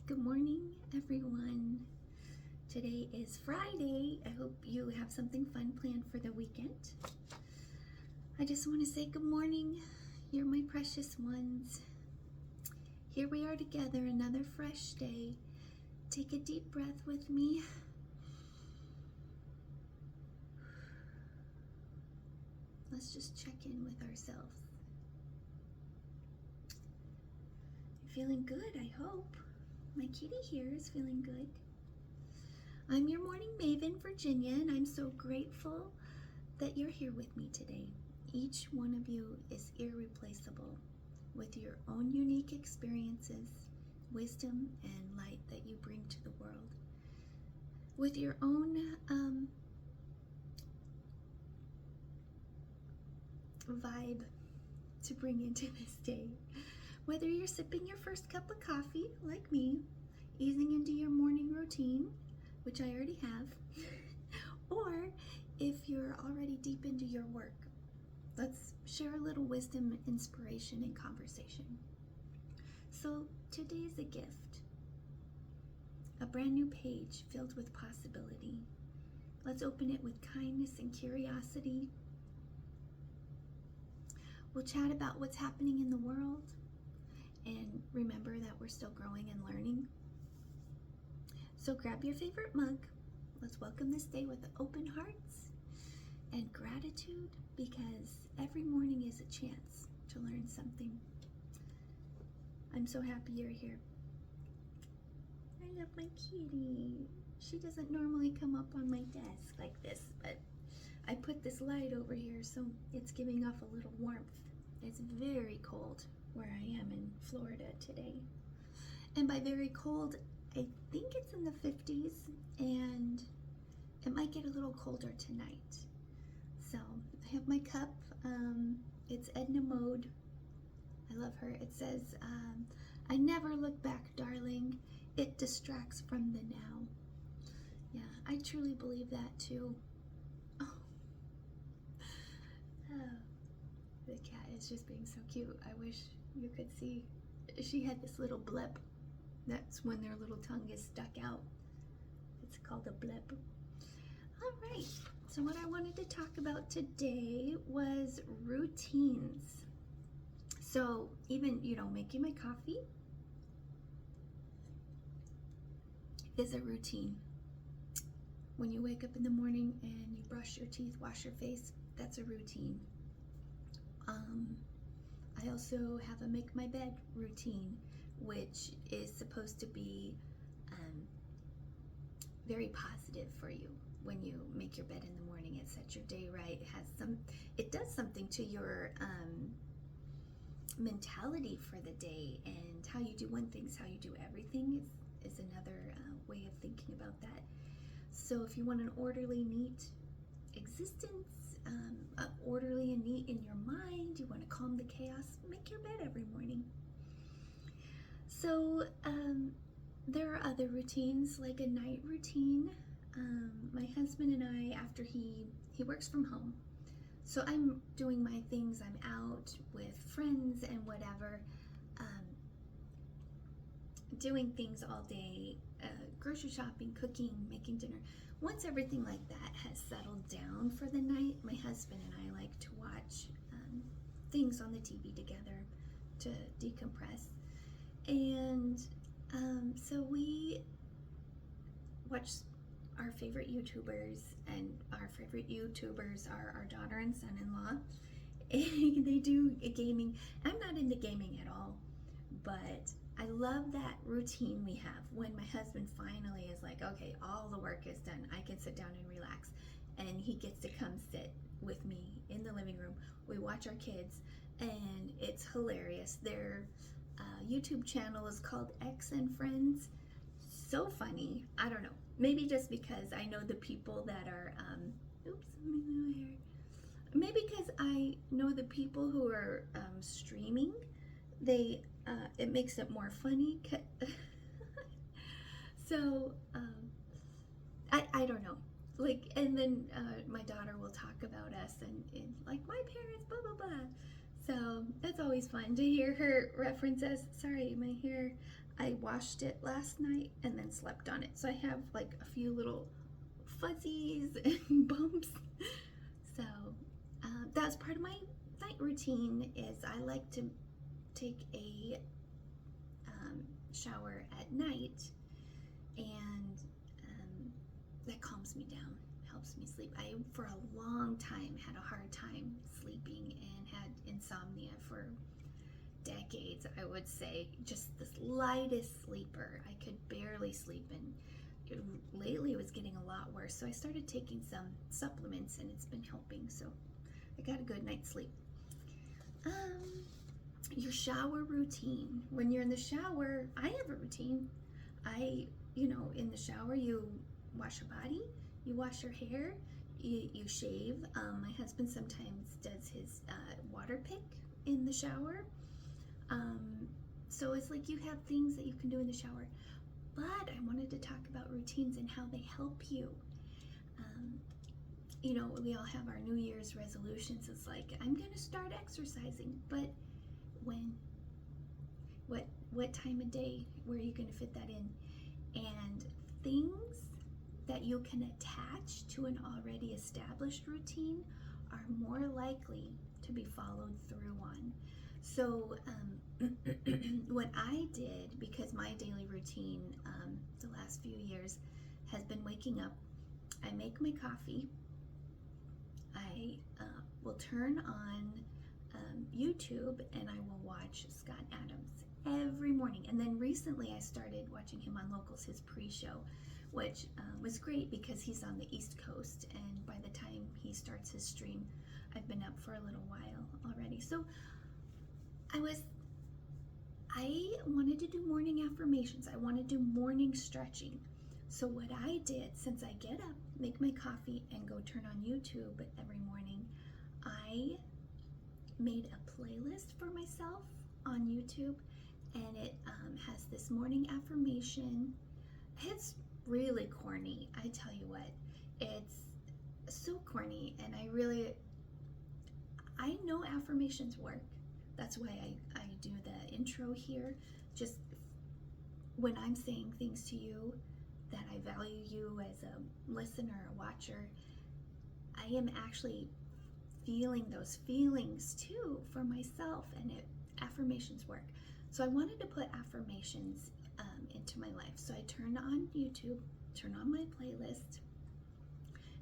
Good morning, everyone. Today is Friday. I hope you have something fun planned for the weekend. I just want to say good morning. You're my precious ones. Here we are together, another fresh day. Take a deep breath with me. Let's just check in with ourselves. You're feeling good, I hope. My kitty here is feeling good. I'm your morning maven, Virginia, and I'm so grateful that you're here with me today. Each one of you is irreplaceable with your own unique experiences, wisdom, and light that you bring to the world. With your own vibe to bring into this day. Whether you're sipping your first cup of coffee, like me, easing into your morning routine, which I already have, or if you're already deep into your work, let's share a little wisdom, inspiration, and conversation. So today's a gift, a brand new page filled with possibility. Let's open it with kindness and curiosity. We'll chat about what's happening in the world and remember that we're still growing and learning. So grab your favorite mug. Let's welcome this day with open hearts and gratitude, because every morning is a chance to learn something. I'm so happy you're here. I love my kitty. She doesn't normally come up on my desk like this, but I put this light over here so it's giving off a little warmth. It's very cold where I am in Florida today. And by very cold, I think it's in the 50s, and it might get a little colder tonight. So I have my cup. It's Edna Mode. I love her. It says, I never look back, darling. It distracts from the now. Yeah, I truly believe that too. Oh. The cat is just being so cute. I wish you could see. She had this little blip. That's when their little tongue is stuck out. It's called a blip. All right, so what I wanted to talk about today was routines. So even, making my coffee is a routine. When you wake up in the morning and you brush your teeth, wash your face, that's a routine. I also have a make my bed routine, which is supposed to be very positive for you. When you make your bed in the morning, it sets your day right. It does something to your mentality for the day, and how you do one thing is how you do everything is another way of thinking about that. So if you want an orderly, neat existence, orderly and neat in your mind, you want to calm the chaos, make your bed every morning. So there are other routines, like a night routine. My husband and I, after he works from home, so I'm doing my things, I'm out with friends and whatever, doing things all day, grocery shopping, cooking, making dinner. Once everything like that has settled down for the night, my husband and I like to watch things on the TV together to decompress. And so we watch our favorite YouTubers, and our favorite YouTubers are our daughter and son-in-law. They do gaming. I'm not into gaming at all, but I love that routine we have when my husband finally is like, okay, all the work is done, I can sit down and relax, and he gets to come sit with me in the living room. We watch our kids, and it's hilarious. Their YouTube channel is called X and Friends. So funny. I don't know, maybe just because I know the people that are maybe because I know the people who are streaming, it makes it more funny. So I don't know, like, and then my daughter will talk about us and like my parents, blah blah blah. So that's always fun to hear her reference us. Sorry, my hair. I washed it last night and then slept on it. So I have like a few little fuzzies and bumps. So that's part of my night routine is I like to take a shower at night, and that calms me down, helps me sleep. I, for a long time, had a hard time sleeping and had insomnia for decades, I would say. Just the lightest sleeper. I could barely sleep, and lately it was getting a lot worse. So I started taking some supplements, and it's been helping. So I got a good night's sleep. Your shower routine. When you're in the shower, I have a routine. In the shower, you wash your body, you wash your hair, you shave. My husband sometimes does his water pick in the shower. So it's like you have things that you can do in the shower. But I wanted to talk about routines and how they help you. We all have our New Year's resolutions. It's like, I'm going to start exercising, but when? What time of day? Where are you going to fit that in? And things that you can attach to an already established routine are more likely to be followed through on. So what I did, because my daily routine the last few years has been waking up, I make my coffee, I will turn on YouTube, and I will watch Scott Adams every morning. And then recently I started watching him on Locals, his pre-show, which was great because he's on the East Coast, and by the time he starts his stream, I've been up for a little while already. So I wanted to do morning affirmations. I want to do morning stretching. So what I did, since I get up, make my coffee, and go turn on YouTube every morning, I made a playlist for myself on YouTube, and it has this morning affirmation. It's really corny, I tell you what. It's so corny, and I know affirmations work. That's why I do the intro here. Just when I'm saying things to you that I value you as a listener or watcher, I am actually feeling those feelings too for myself, and affirmations work. So I wanted to put affirmations into my life. So I turned on YouTube, turn on my playlist,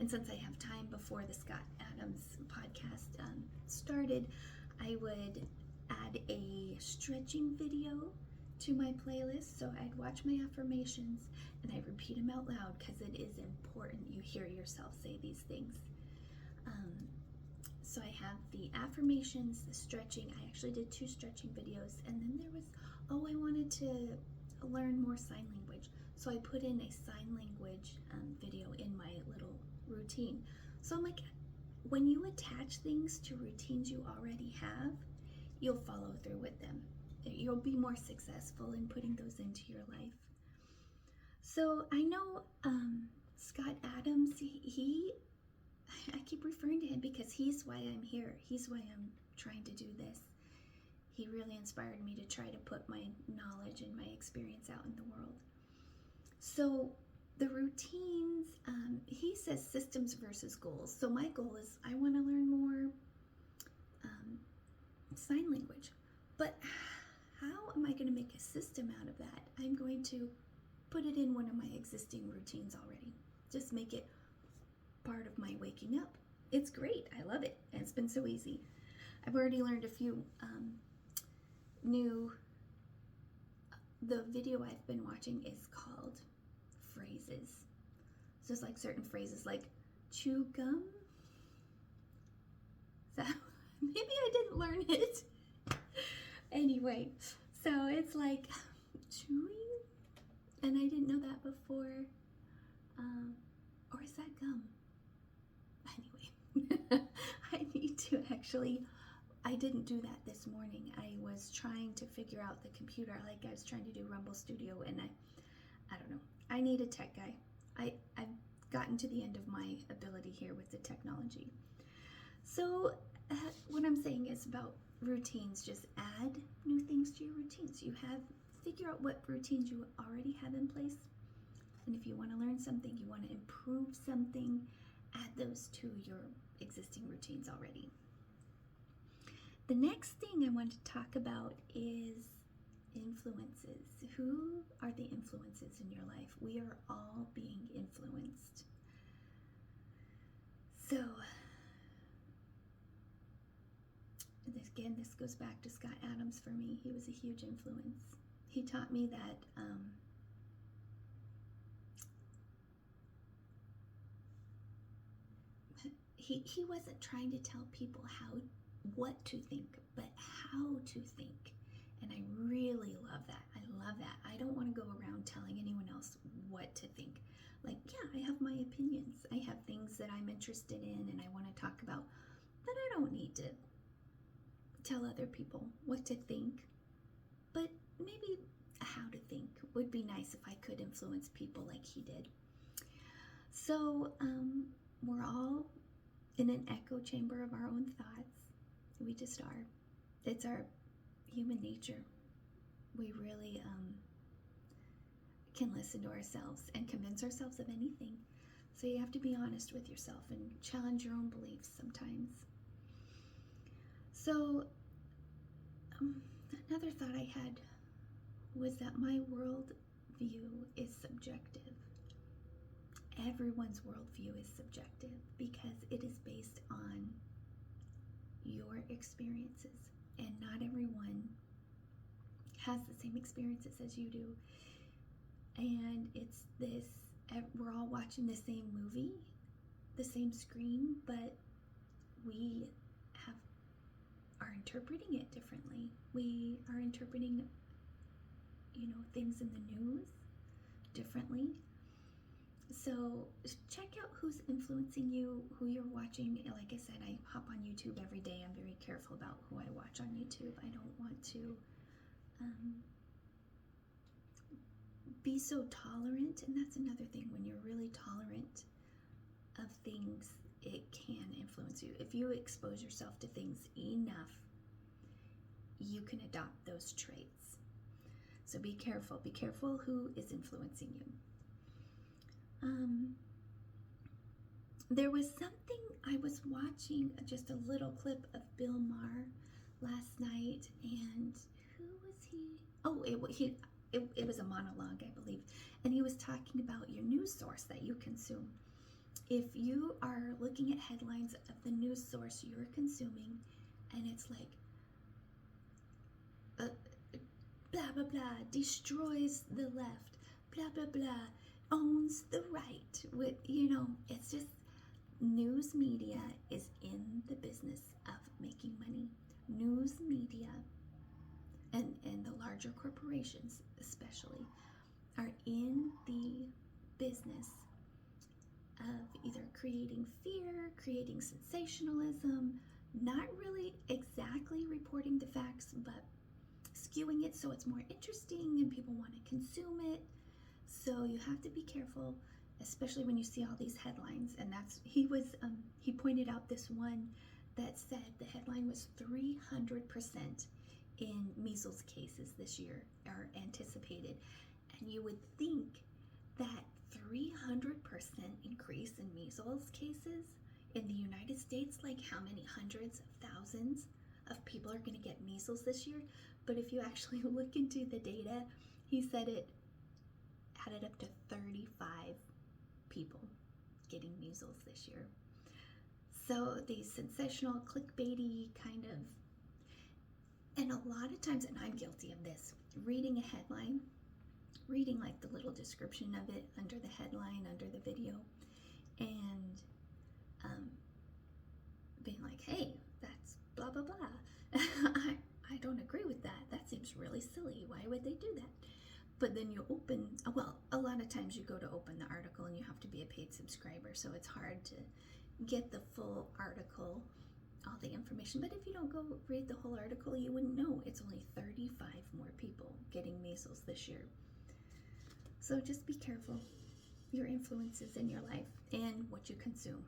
and since I have time before the Scott Adams podcast started, I would add a stretching video to my playlist. So I'd watch my affirmations and I repeat them out loud, because it is important you hear yourself say these things. So I have the affirmations, the stretching. I actually did 2 stretching videos, and then there was, I wanted to learn more sign language. So I put in a sign language video in my little routine. So I'm like, when you attach things to routines you already have, you'll follow through with them. You'll be more successful in putting those into your life. So I know Scott Adams, I keep referring to him because he's why I'm here. He's why I'm trying to do this. He really inspired me to try to put my knowledge and my experience out in the world. So the routines, he says systems versus goals. So my goal is I want to learn more sign language. But how am I going to make a system out of that? I'm going to put it in one of my existing routines already. Just make it part of my waking up. It's great. I love it. And it's been so easy. I've already learned a few the video I've been watching is called phrases. So it's like certain phrases like chew gum. So maybe I didn't learn it. Anyway, so it's like chewing, and I didn't know that before. Or is that gum? Anyway, I need to I didn't do that this morning. I was trying to figure out the computer. I was trying to do Rumble Studio, and I don't know. I need a tech guy. I've gotten to the end of my ability here with the technology. So what I'm saying is about routines. Just add new things to your routines. You have figure out what routines you already have in place. And if you want to learn something, you want to improve something, add those to your existing routines already. The next thing I want to talk about is influences. Who are the influences in your life? We are all being influenced. So, this goes back to Scott Adams for me. He was a huge influence. He taught me that he wasn't trying to tell people what to think, but how to think. And I really love that. I love that. I don't want to go around telling anyone else what to think. Like, yeah, I have my opinions. I have things that I'm interested in and I want to talk about, but I don't need to tell other people what to think. But maybe how to think would be nice if I could influence people like he did. So we're all in an echo chamber of our own thoughts. We just are. It's our human nature. We really can listen to ourselves and convince ourselves of anything. So you have to be honest with yourself and challenge your own beliefs sometimes. So another thought I had was that my world view is subjective. Everyone's worldview is subjective because it is based on your experiences, and not everyone has the same experiences as you do. And it's this, we're all watching the same movie, the same screen, but we are interpreting it differently. We are interpreting, things in the news differently. So check out who's influencing you, who you're watching. Like I said, I hop on YouTube every day. I'm very careful about who I watch on YouTube. I don't want to be so tolerant. And that's another thing. When you're really tolerant of things, it can influence you. If you expose yourself to things enough, you can adopt those traits. So be careful. Be careful who is influencing you. There was something, I was watching just a little clip of Bill Maher last night, and who was he? Oh, it was a monologue, I believe, and he was talking about your news source that you consume. If you are looking at headlines of the news source you're consuming, and it's like, blah, blah, blah, destroys the left, blah, blah, blah, owns the right, with, it's just, news media is in the business of making money. News media and the larger corporations especially are in the business of either creating fear, creating sensationalism, not really exactly reporting the facts, but skewing it so it's more interesting and people want to consume it. So you have to be careful, especially when you see all these headlines. And he pointed out this one that said the headline was 300% in measles cases this year are anticipated. And you would think that 300% increase in measles cases in the United States, like how many hundreds of thousands of people are going to get measles this year? But if you actually look into the data, he said it added up to 35 people getting measles this year. So these sensational, clickbaity kind of, and a lot of times, and I'm guilty of this, reading a headline, reading like the little description of it under the headline, under the video, and being like, hey, that's blah, blah, blah. I don't agree with that. That seems really silly. Why would they do that? But then you open, well, a lot of times you go to open the article and you have to be a paid subscriber, so it's hard to get the full article, all the information. But if you don't go read the whole article, you wouldn't know. It's only 35 more people getting measles this year. So just be careful, your influences in your life and what you consume.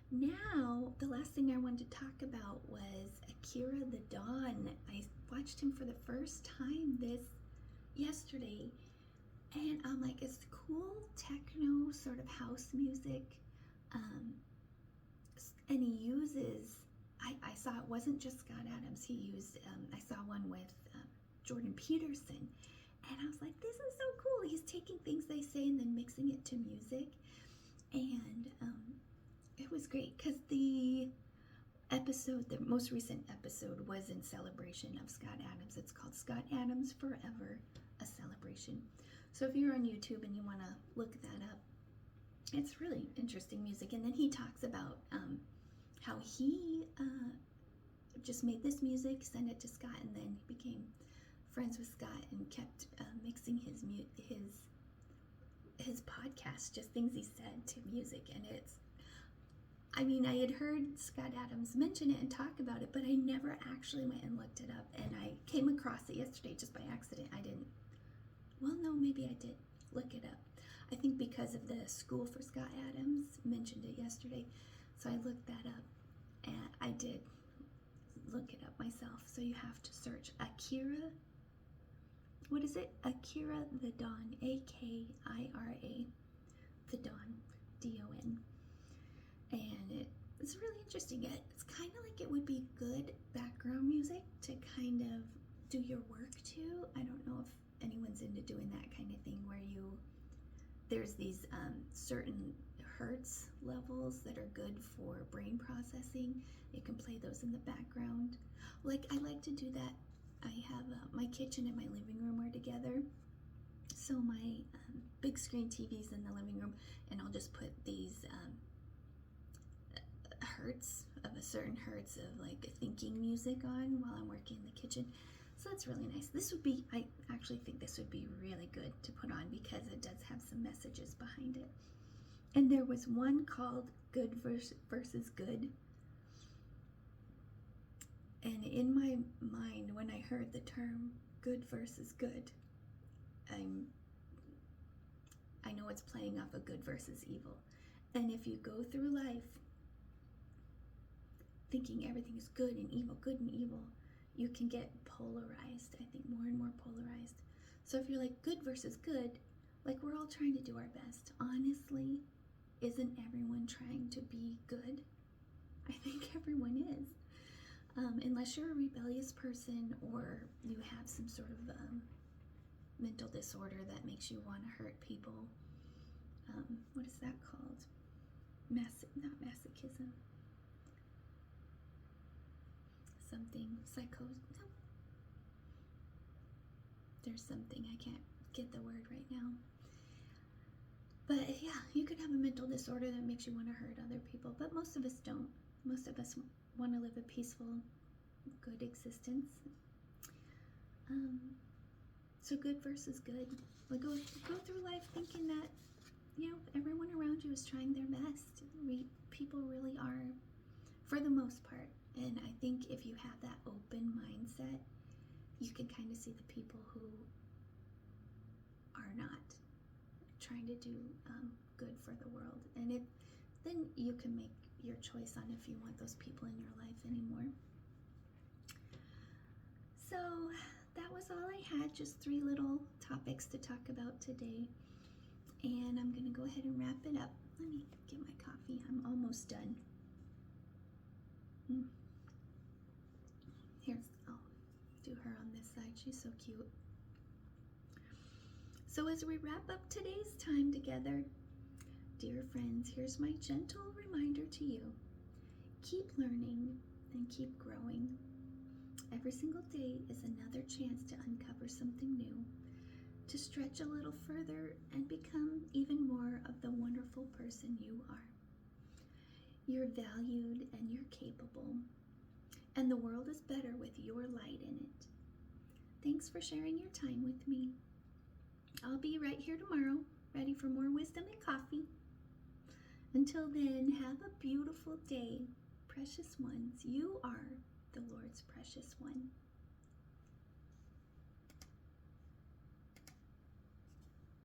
Now, the last thing I wanted to talk about was Akira the Dawn. I watched him for the first time this yesterday, and I'm like, it's cool techno sort of house music, and he uses, I saw it wasn't just Scott Adams, he used, I saw one with Jordan Peterson, and I was like, this is so cool. He's taking things they say and then mixing it to music, and it was great because the most recent episode was in celebration of Scott Adams. It's called Scott Adams Forever, a celebration. So if you're on YouTube and you want to look that up, it's really interesting music. And then he talks about how he just made this music, sent it to Scott, and then he became friends with Scott and kept mixing his podcast, just things he said, to music. And I had heard Scott Adams mention it and talk about it, but I never actually went and looked it up. And I came across it yesterday just by accident. Maybe I did look it up. I think because of the School for Scott Adams mentioned it yesterday. So I looked that up, and I did look it up myself. So you have to search Akira. What is it? Akira the Dawn. Akira the Dawn. D-O-N. And it's really interesting. It's kind of like it would be good background music to kind of do your work to. I don't know if anyone's into doing that kind of thing where there's these certain hertz levels that are good for brain processing. You can play those in the background. Like, I like to do that. I have my kitchen and my living room are together. So my big screen TV's in the living room, and I'll just put these hertz of a certain hertz of like thinking music on while I'm working in the kitchen. So that's really nice. I actually think this would be really good to put on because it does have some messages behind it. And there was one called Good versus Good. And in my mind, when I heard the term good versus good, I know it's playing off of good versus evil. And if you go through life thinking everything is good and evil, you can get polarized, I think, more and more polarized. So if you're like good versus good, like we're all trying to do our best. Honestly, isn't everyone trying to be good? I think everyone is. Unless you're a rebellious person or you have some sort of mental disorder that makes you want to hurt people. What is that called? Not masochism. Something no. There's something, I can't get the word right now. But yeah, you could have a mental disorder that makes you want to hurt other people, but most of us don't. Most of us want to live a peaceful, good existence. So good versus good. Like go through life thinking that, everyone around you is trying their best. People really are, for the most part. And I think if you have that open mindset, you can kind of see the people who are not trying to do good for the world. And then you can make your choice on if you want those people in your life anymore. So that was all I had, just 3 little topics to talk about today. And I'm going to go ahead and wrap it up. Let me get my coffee. I'm almost done. I'll do her on this side. She's so cute. So as we wrap up today's time together, dear friends, here's my gentle reminder to you. Keep learning and keep growing. Every single day is another chance to uncover something new, to stretch a little further and become even more of the wonderful person you are. You're valued and you're capable, and the world is better with your light in it. Thanks for sharing your time with me. I'll be right here tomorrow, ready for more wisdom and coffee. Until then, have a beautiful day, precious ones. You are the Lord's precious one.